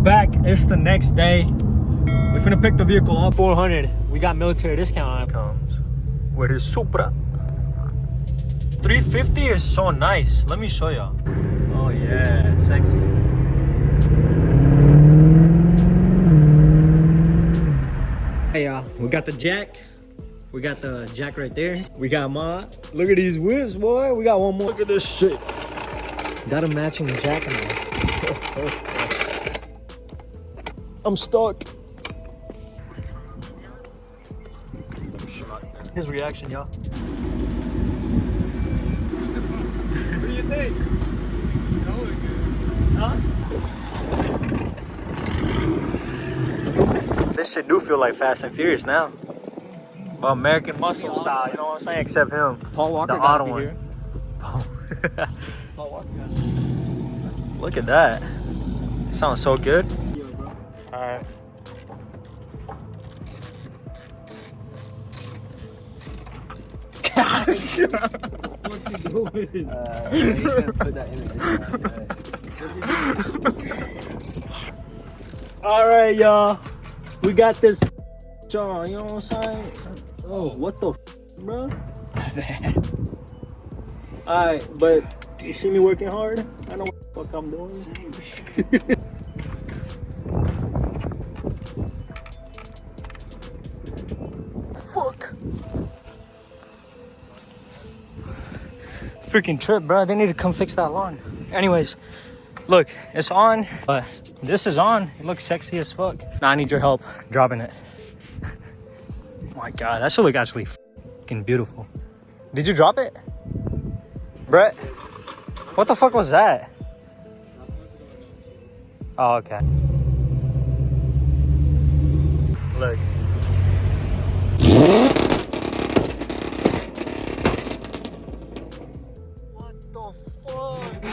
back. It's the next day. We're finna pick the vehicle up. 400. We got military discount. Comes with his Supra. 350 is so nice. Let me show y'all. Oh yeah, sexy. Hey y'all, we got the jack. We got the jack right there. We got mod. Look at these whips, boy. We got one more. Look at this shit. Got a matching jack in there. I'm stuck. Some shot. His reaction, y'all. What do you think? Huh? This shit do feel like Fast and Furious now. Well, American Muscle style, you know what I'm saying? Except him. Paul Walker the got auto one. Here. Paul Walker got Look at that. Sounds so good. Yo, bro. All right. What you doing? Put that in. All right, y'all. We got this. Y'all, you know what I'm saying? Oh, what the bro? All right, but you see me working hard? I know what the fuck I'm doing. Fuck. Freaking trip, bro. They need to come fix that lawn. Anyways, look, it's on, but this is on. It looks sexy as fuck. Now I need your help dropping it. Oh my God, that should look actually fucking beautiful. Did you drop it? Brett? What the fuck was that? Oh, okay. Look. What the fuck?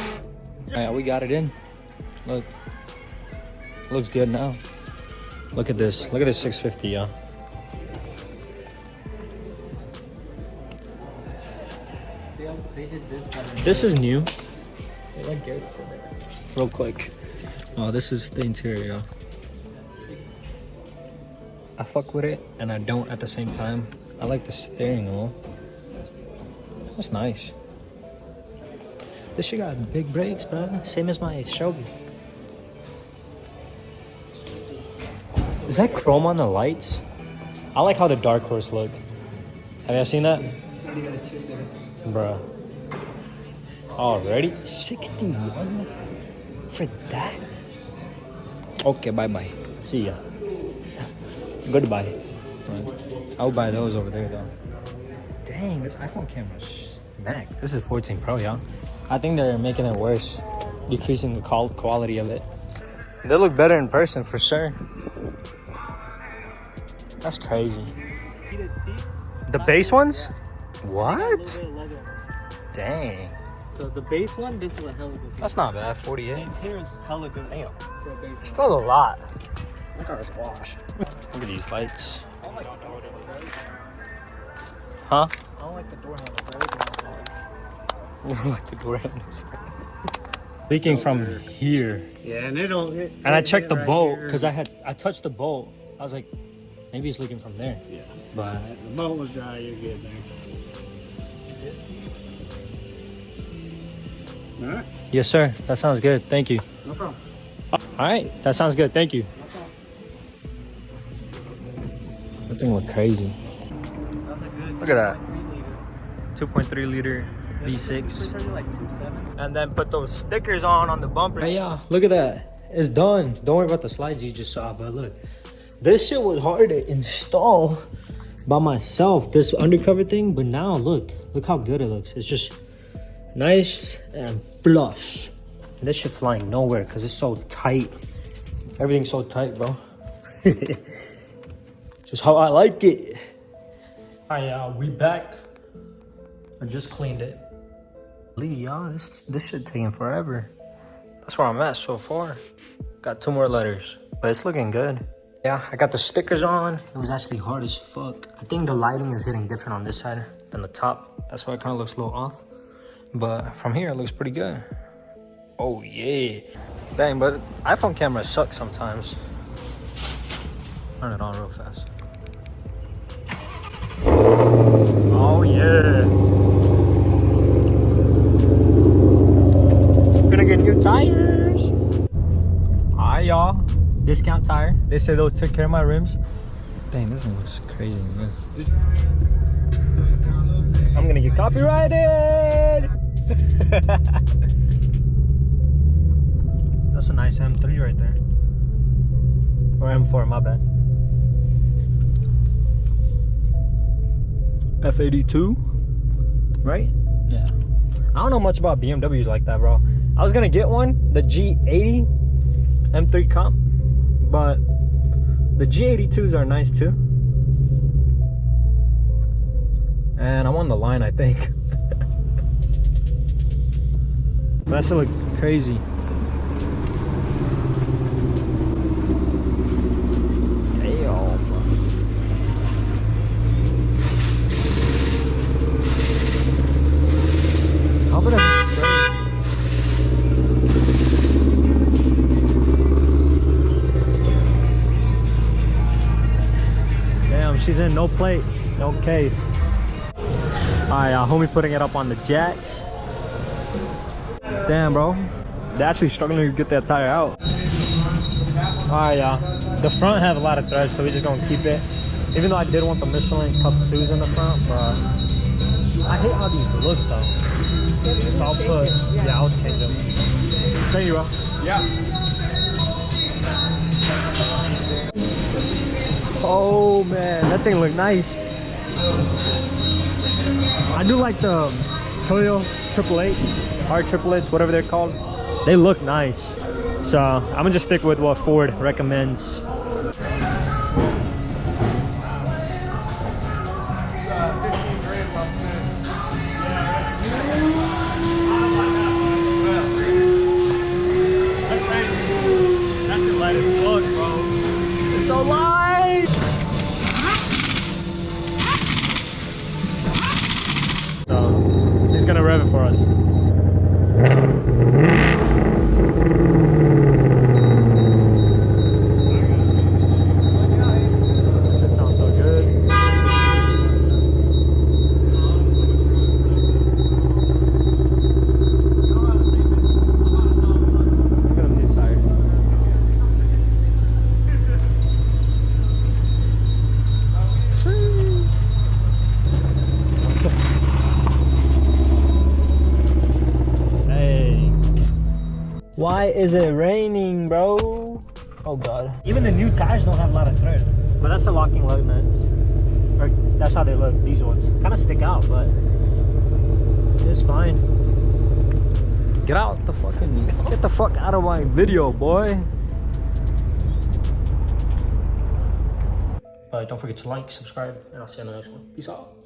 Yeah, we got it in. Look. Looks good now. Look at this. Look at this 650, y'all. They did this better. This is new. They went good for it. Real quick. Oh, this is the interior, y'all. I fuck with it and I don't at the same time. I like the steering wheel. That's nice. This shit got big brakes, bro. Same as my Shelby. Is that chrome on the lights? I like how the Dark Horse look. Have you seen that? It's already got a chip in it. Bruh. Already? 61? For that? Okay, bye-bye. See ya. Goodbye. Right. I'll buy those over there, though. Dang, this iPhone camera's smack. This is 14 Pro, y'all. I think they're making it worse. Decreasing the quality of it. They look better in person, for sure. That's crazy. The base ones? What? Dang. So the base one, this is a hella good. That's not bad, 48. Here is hella good. Damn. It's still a lot. My car is washed. Look at these lights. I don't like the door handle, Huh? I don't like the door handle. You don't like the door handles. Leaking from here. Yeah, and they don't. And I checked the bolt because I touched the bolt. I was like, maybe it's leaking from there. Yeah. But The bolt was dry. You're good there. All right. yes, sir. That sounds good. Thank you. No problem. All right. That sounds good. Thank you. No problem. That thing look crazy. That's a good. Look at that. 2.3 2.3 liter V6. Like 2.7. And then put those stickers on the bumper. Hey, yeah, look at that. It's done. Don't worry about the slides you just saw, but look. This shit was hard to install by myself, this undercover thing, but now look how good it looks. It's just nice and flush. And this shit flying nowhere because it's so tight. Everything's so tight, bro. Just how I like it. All right, we back. I just cleaned it. Y'all, this shit taking forever. That's where I'm at so far. Got 2 more letters, but it's looking good. Yeah, I got the stickers on. It was actually hard as fuck. I think the lighting is hitting different on this side than the top. That's why it kind of looks a little off. But from here, it looks pretty good. Oh, yeah. Dang, but iPhone cameras suck sometimes. Turn it on real fast. Oh yeah. Gonna get new tires. Alright, y'all. Discount tire. They said those took care of my rims. Dang, this thing looks crazy. Man. I'm gonna get copyrighted. That's a nice M3 right there. Or M4, my bad. F82, right? Yeah. I don't know much about BMWs like that, bro. I was gonna get one, the G80 M3 Comp, but the G82s are nice too. And I'm on the line, I think. That should look crazy. Damn. How about that? Damn, she's in no plate, no case. Alright, homie putting it up on the jacks. Damn, bro. They're actually struggling to get that tire out. Alright, y'all. The front have a lot of threads, so we're just gonna keep it. Even though I did want the Michelin Cup 2s in the front, but I hate how these look though. So I'll put, yeah, I'll change them. Thank you, bro. Yeah. Oh man, that thing look nice. I do like the Toyo 888s, R888s, whatever they're called. They look nice. So I'm gonna just stick with what Ford recommends. That's crazy. That shit light as fuck, bro. It's so light. He's gonna rev it for us. This just sounds so good. Look at them new tires. Why is it raining, bro? Oh god. Even the new tires don't have a lot of tread. But that's the locking lug nuts. Or that's how they look, these ones. Kind of stick out, but it's fine. Get out the fucking, get the fuck out of my video, boy. Don't forget to like, subscribe, and I'll see you on the next one. Peace out.